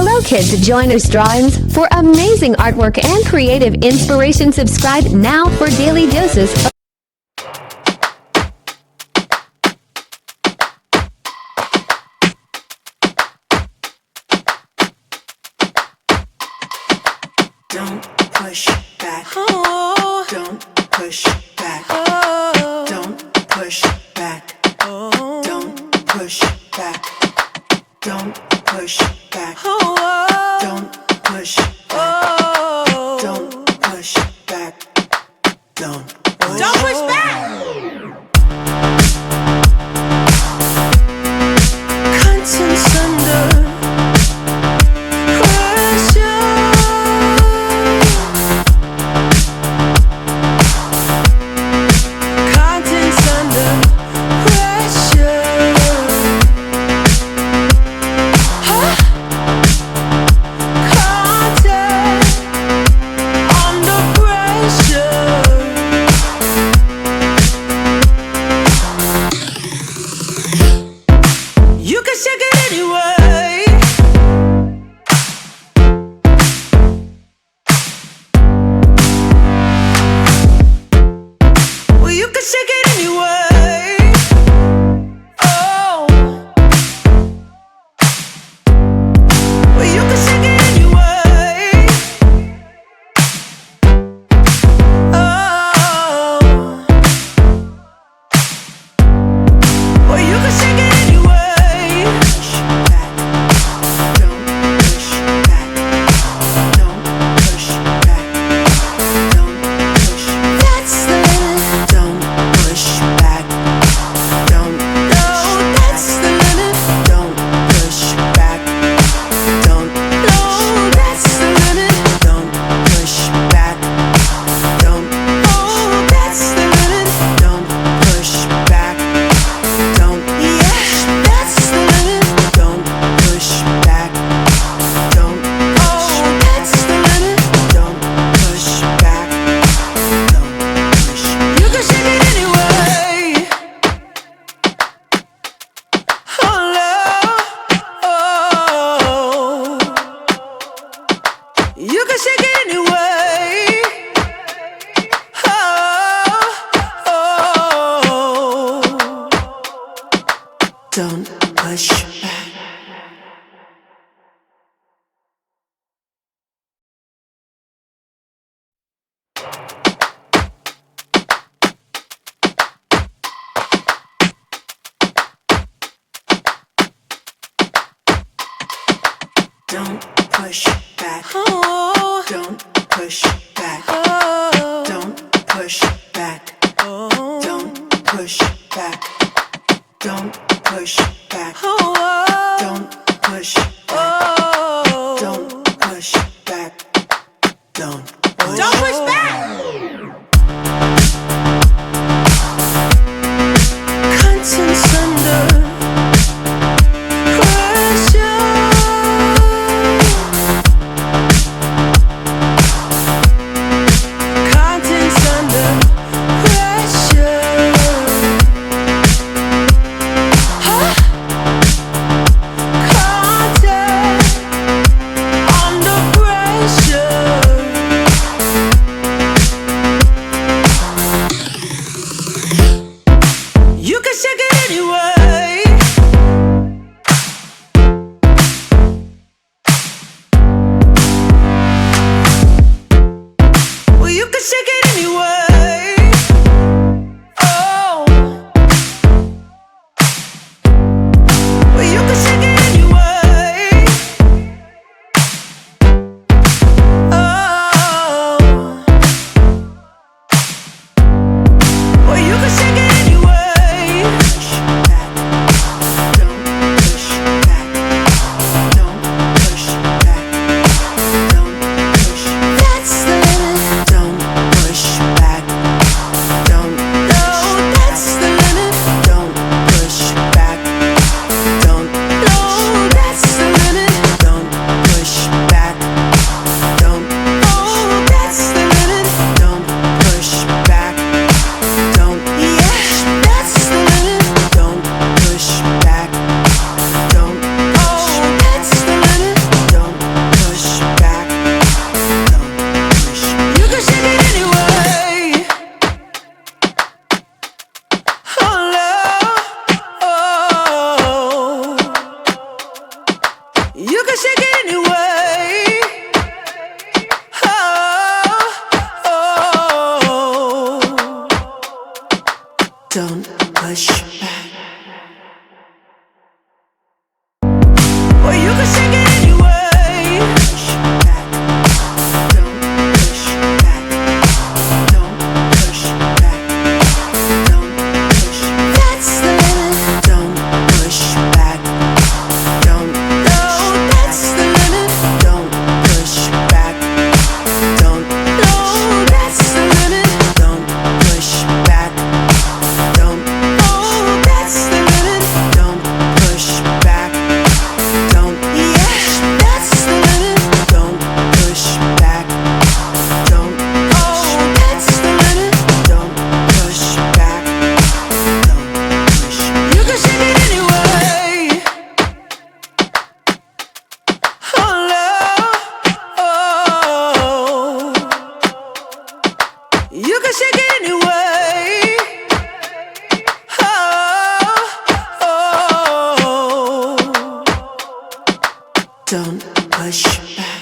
Hello kids, join Rsdrawings for amazing artwork and creative inspiration. Subscribe now for daily doses of Don't push back. Oh. Don't push back. Oh. Don't push back. Oh. Don't push back. Don't push back. Oh. Don't push back. Oh. Don't push back. Don't push back. Contents under don't push back. Don't push back. Oh. Don't push back. Oh. Don't push back. Oh. Don't push back. Don't push back. Oh. Don't push back. Oh. Don't push back. Don't push back. Contents under You can shake it anyway. Oh, don't push back. Well, you can shake it anyway. Push back. Don't push back. Don't push back. Don't push. That's the limit. Don't push back. Don't. No, that's the limit. Don't push back. Don't. No, that's the limit. Don't push back. Don't. Oh, that's the limit. Don't push back. Don't. Yeah, that's the limit. Don't push back. Don't. Oh, that's the limit. Don't push back. Don't push. You can shake it anyway. Oh, love. Oh, you can shake it anyway. Oh, don't push back.